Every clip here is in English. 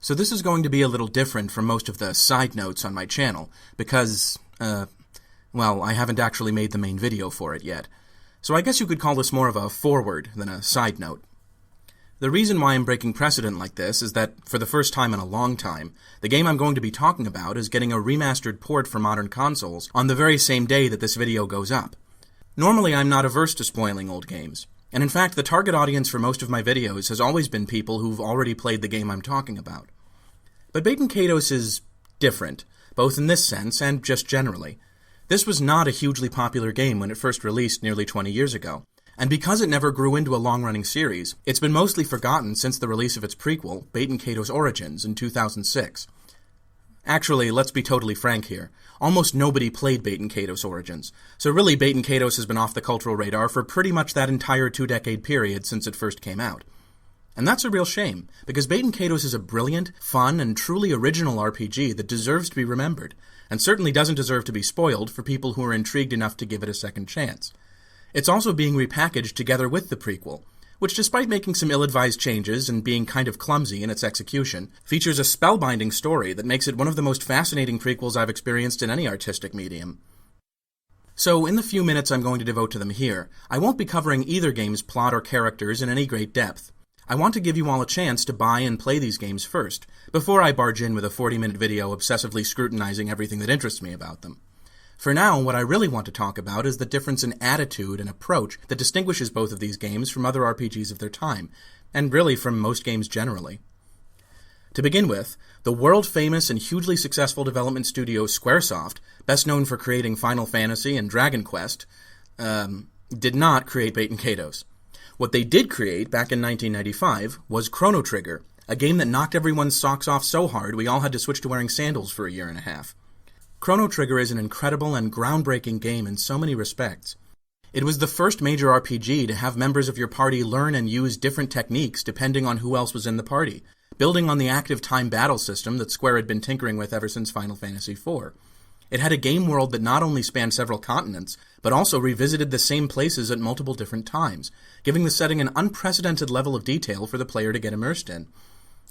So this is going to be a little different from most of the side notes on my channel, because, well, I haven't actually made the main video for it yet. So I guess you could call this more of a foreword than a side note. The reason why I'm breaking precedent like this is that, for the first time in a long time, the game I'm going to be talking about is getting a remastered port for modern consoles on the very same day that this video goes up. Normally I'm not averse to spoiling old games, and in fact the target audience for most of my videos has always been people who've already played the game I'm talking about. But Baten Kaitos is different, both in this sense and just generally. This was not a hugely popular game when it first released nearly 20 years ago, and because it never grew into a long-running series, it's been mostly forgotten since the release of its prequel, Baten Kaitos Origins, in 2006. Actually, let's be totally frank here. Almost nobody played Baten Kaitos Origins, so really Baten Kaitos has been off the cultural radar for pretty much that entire 2-decade period since it first came out. And that's a real shame, because Baten Kaitos is a brilliant, fun, and truly original RPG that deserves to be remembered, and certainly doesn't deserve to be spoiled for people who are intrigued enough to give it a second chance. It's also being repackaged together with the prequel, which, despite making some ill-advised changes and being kind of clumsy in its execution, features a spellbinding story that makes it one of the most fascinating prequels I've experienced in any artistic medium. So, in the few minutes I'm going to devote to them here, I won't be covering either game's plot or characters in any great depth. I want to give you all a chance to buy and play these games first, before I barge in with a 40-minute video obsessively scrutinizing everything that interests me about them. For now, what I really want to talk about is the difference in attitude and approach that distinguishes both of these games from other RPGs of their time, and really from most games generally. To begin with, the world-famous and hugely successful development studio Squaresoft, best known for creating Final Fantasy and Dragon Quest, did not create Baten Kaitos. What they did create back in 1995 was Chrono Trigger, a game that knocked everyone's socks off so hard we all had to switch to wearing sandals for a year and a half. Chrono Trigger is an incredible and groundbreaking game in so many respects. It was the first major RPG to have members of your party learn and use different techniques depending on who else was in the party, building on the active time battle system that Square had been tinkering with ever since Final Fantasy IV. It had a game world that not only spanned several continents, but also revisited the same places at multiple different times, giving the setting an unprecedented level of detail for the player to get immersed in.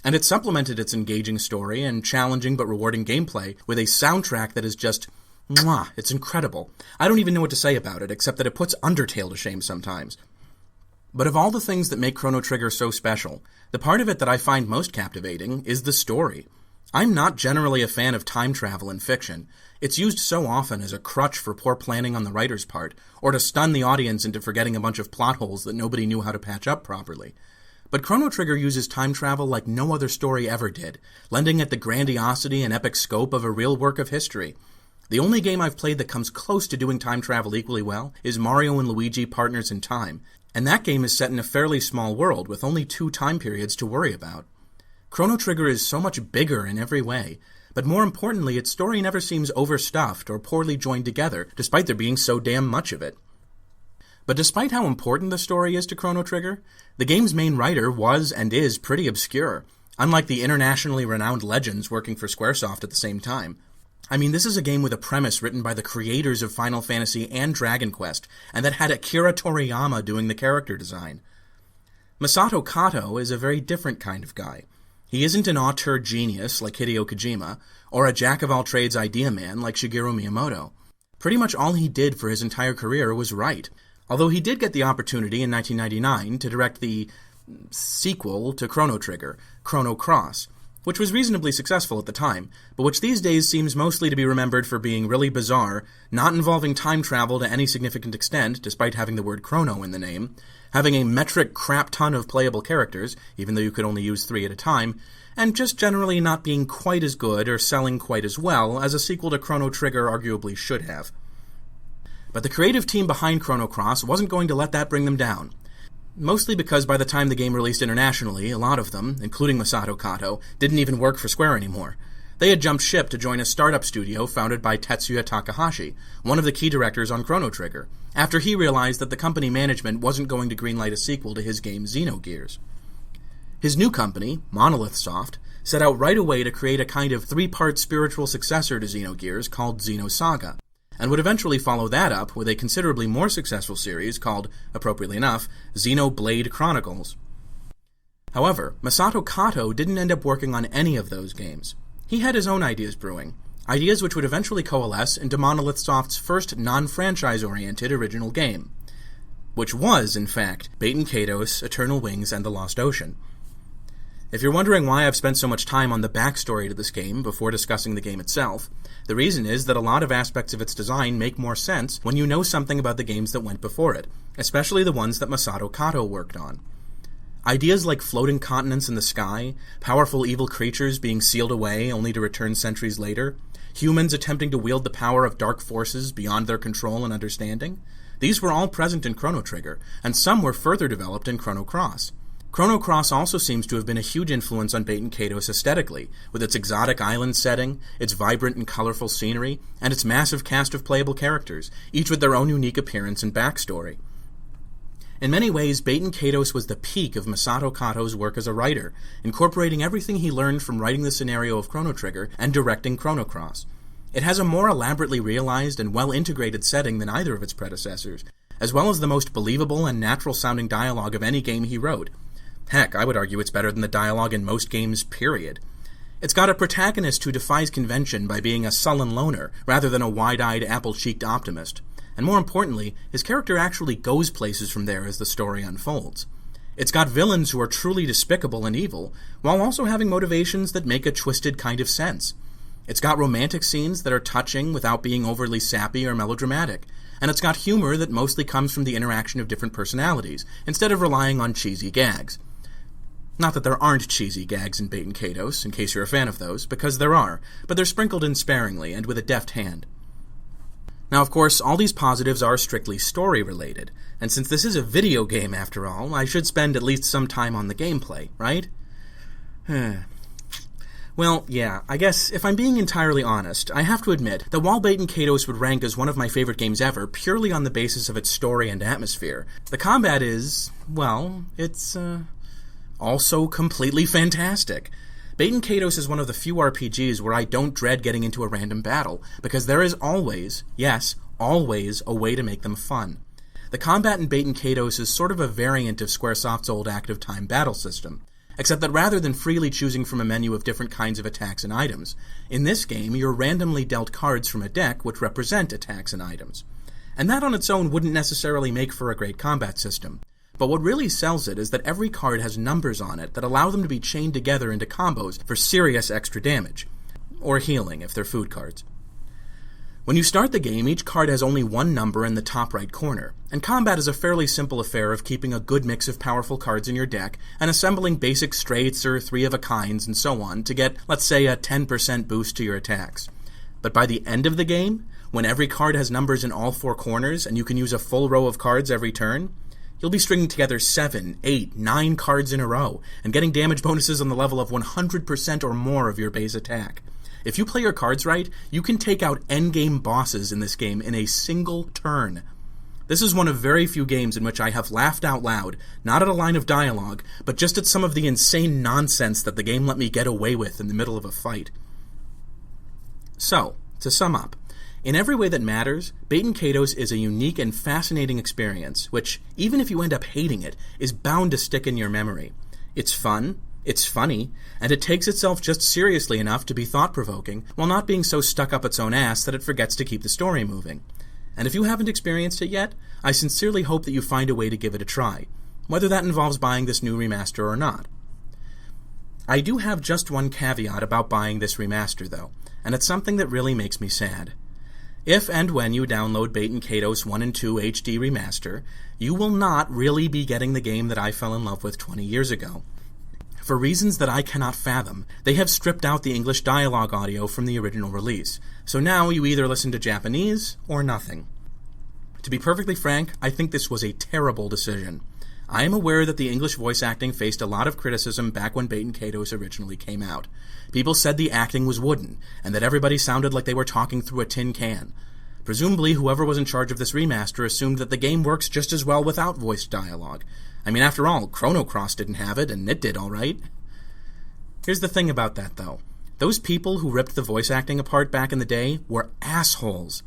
And it supplemented its engaging story and challenging but rewarding gameplay with a soundtrack that is just, mwah, it's incredible. I don't even know what to say about it, except that it puts Undertale to shame sometimes. But of all the things that make Chrono Trigger so special, the part of it that I find most captivating is the story. I'm not generally a fan of time travel in fiction. It's used so often as a crutch for poor planning on the writer's part, or to stun the audience into forgetting a bunch of plot holes that nobody knew how to patch up properly. But Chrono Trigger uses time travel like no other story ever did, lending it the grandiosity and epic scope of a real work of history. The only game I've played that comes close to doing time travel equally well is Mario and Luigi Partners in Time, and that game is set in a fairly small world with only 2 time periods to worry about. Chrono Trigger is so much bigger in every way, but more importantly, its story never seems overstuffed or poorly joined together, despite there being so damn much of it. But despite how important the story is to Chrono Trigger, the game's main writer was and is pretty obscure, unlike the internationally renowned legends working for Squaresoft at the same time. I mean, this is a game with a premise written by the creators of Final Fantasy and Dragon Quest, and that had Akira Toriyama doing the character design. Masato Kato is a very different kind of guy. He isn't an auteur genius like Hideo Kojima, or a jack-of-all-trades idea man like Shigeru Miyamoto. Pretty much all he did for his entire career was write, although he did get the opportunity in 1999 to direct the sequel to Chrono Trigger, Chrono Cross, which was reasonably successful at the time, but which these days seems mostly to be remembered for being really bizarre, not involving time travel to any significant extent, despite having the word chrono in the name, having a metric crap ton of playable characters, even though you could only use 3 at a time, and just generally not being quite as good or selling quite as well as a sequel to Chrono Trigger arguably should have. But the creative team behind Chrono Cross wasn't going to let that bring them down. Mostly because by the time the game released internationally, a lot of them, including Masato Kato, didn't even work for Square anymore. They had jumped ship to join a startup studio founded by Tetsuya Takahashi, one of the key directors on Chrono Trigger, after he realized that the company management wasn't going to greenlight a sequel to his game Xenogears. His new company, Monolith Soft, set out right away to create a kind of 3-part spiritual successor to Xenogears called Xenosaga, and would eventually follow that up with a considerably more successful series called, appropriately enough, Xenoblade Chronicles. However, Masato Kato didn't end up working on any of those games. He had his own ideas brewing, ideas which would eventually coalesce into Monolith Soft's first non-franchise-oriented original game, which was, in fact, Baten Kaitos, Eternal Wings, and The Lost Ocean. If you're wondering why I've spent so much time on the backstory to this game before discussing the game itself, the reason is that a lot of aspects of its design make more sense when you know something about the games that went before it, especially the ones that Masato Kato worked on. Ideas like floating continents in the sky, powerful evil creatures being sealed away only to return centuries later, humans attempting to wield the power of dark forces beyond their control and understanding, these were all present in Chrono Trigger, and some were further developed in Chrono Cross. Chrono Cross also seems to have been a huge influence on Baten Kaitos aesthetically, with its exotic island setting, its vibrant and colorful scenery, and its massive cast of playable characters, each with their own unique appearance and backstory. In many ways, Baten Kaitos was the peak of Masato Kato's work as a writer, incorporating everything he learned from writing the scenario of Chrono Trigger and directing Chrono Cross. It has a more elaborately realized and well-integrated setting than either of its predecessors, as well as the most believable and natural-sounding dialogue of any game he wrote. Heck, I would argue it's better than the dialogue in most games, period. It's got a protagonist who defies convention by being a sullen loner, rather than a wide-eyed, apple-cheeked optimist. And more importantly, his character actually goes places from there as the story unfolds. It's got villains who are truly despicable and evil, while also having motivations that make a twisted kind of sense. It's got romantic scenes that are touching without being overly sappy or melodramatic, and it's got humor that mostly comes from the interaction of different personalities, instead of relying on cheesy gags. Not that there aren't cheesy gags in Baten Kaitos, in case you're a fan of those, because there are, but they're sprinkled in sparingly and with a deft hand. Now, of course, all these positives are strictly story-related, and since this is a video game after all, I should spend at least some time on the gameplay, right? Well, yeah, I guess, if I'm being entirely honest, I have to admit that while Baten Kaitos would rank as one of my favorite games ever purely on the basis of its story and atmosphere, the combat is, well, it's, also completely fantastic. Baten Kaitos is one of the few RPGs where I don't dread getting into a random battle, because there is always, yes, always, a way to make them fun. The combat in Baten Kaitos is sort of a variant of Squaresoft's old active time battle system, except that rather than freely choosing from a menu of different kinds of attacks and items, in this game you're randomly dealt cards from a deck which represent attacks and items. And that on its own wouldn't necessarily make for a great combat system. But what really sells it is that every card has numbers on it that allow them to be chained together into combos for serious extra damage. Or healing, if they're food cards. When you start the game, each card has only one number in the top right corner, and combat is a fairly simple affair of keeping a good mix of powerful cards in your deck and assembling basic straights or three-of-a-kinds and so on to get, let's say, a 10% boost to your attacks. But by the end of the game, when every card has numbers in all four corners and you can use a full row of cards every turn, you'll be stringing together 7, 8, 9 cards in a row, and getting damage bonuses on the level of 100% or more of your base attack. If you play your cards right, you can take out endgame bosses in this game in a single turn. This is one of very few games in which I have laughed out loud, not at a line of dialogue, but just at some of the insane nonsense that the game let me get away with in the middle of a fight. So, to sum up, in every way that matters, Baten Kaitos is a unique and fascinating experience, which, even if you end up hating it, is bound to stick in your memory. It's fun, it's funny, and it takes itself just seriously enough to be thought-provoking, while not being so stuck up its own ass that it forgets to keep the story moving. And if you haven't experienced it yet, I sincerely hope that you find a way to give it a try, whether that involves buying this new remaster or not. I do have just one caveat about buying this remaster, though, and it's something that really makes me sad. If and when you download Baten Kaitos 1 and 2 HD Remaster, you will not really be getting the game that I fell in love with 20 years ago. For reasons that I cannot fathom, they have stripped out the English dialogue audio from the original release, so now you either listen to Japanese or nothing. To be perfectly frank, I think this was a terrible decision. I am aware that the English voice acting faced a lot of criticism back when Baten Kaitos originally came out. People said the acting was wooden, and that everybody sounded like they were talking through a tin can. Presumably, whoever was in charge of this remaster assumed that the game works just as well without voiced dialogue. I mean, after all, Chrono Cross didn't have it, and it did all right. Here's the thing about that, though. Those people who ripped the voice acting apart back in the day were assholes.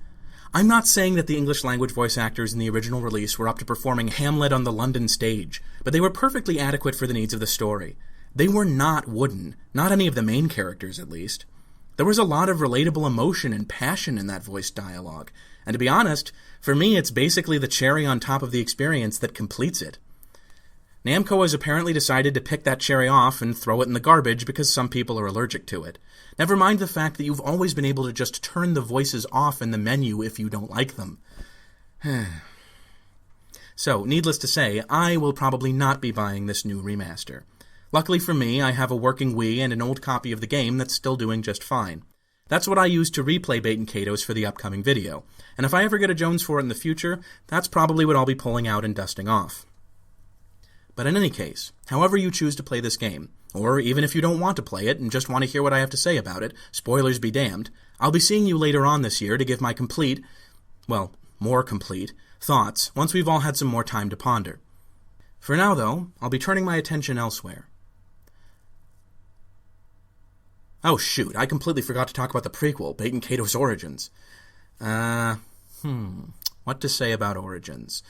I'm not saying that the English language voice actors in the original release were up to performing Hamlet on the London stage, but they were perfectly adequate for the needs of the story. They were not wooden, not any of the main characters at least. There was a lot of relatable emotion and passion in that voice dialogue, and to be honest, for me it's basically the cherry on top of the experience that completes it. Namco has apparently decided to pick that cherry off and throw it in the garbage because some people are allergic to it. Never mind the fact that you've always been able to just turn the voices off in the menu if you don't like them. So, needless to say, I will probably not be buying this new remaster. Luckily for me, I have a working Wii and an old copy of the game that's still doing just fine. That's what I use to replay Baten Kaitos for the upcoming video, and if I ever get a Jones for it in the future, that's probably what I'll be pulling out and dusting off. But in any case, however you choose to play this game, or even if you don't want to play it and just want to hear what I have to say about it, spoilers be damned, I'll be seeing you later on this year to give my complete, well, more complete, thoughts once we've all had some more time to ponder. For now, though, I'll be turning my attention elsewhere. Oh shoot, I completely forgot to talk about the prequel, Baten Kaitos Origins. What to say about Origins?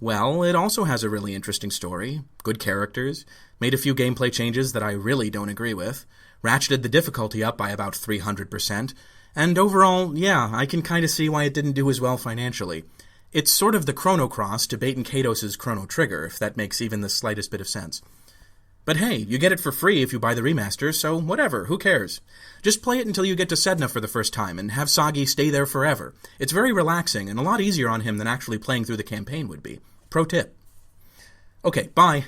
Well, it also has a really interesting story, good characters, made a few gameplay changes that I really don't agree with, ratcheted the difficulty up by about 300%, and overall, yeah, I can kind of see why it didn't do as well financially. It's sort of the Chrono Cross to Baten Kaitos' Chrono Trigger, if that makes even the slightest bit of sense. But hey, you get it for free if you buy the remaster, so whatever, who cares? Just play it until you get to Sedna for the first time, and have Sagi stay there forever. It's very relaxing, and a lot easier on him than actually playing through the campaign would be. Pro tip. Okay, bye.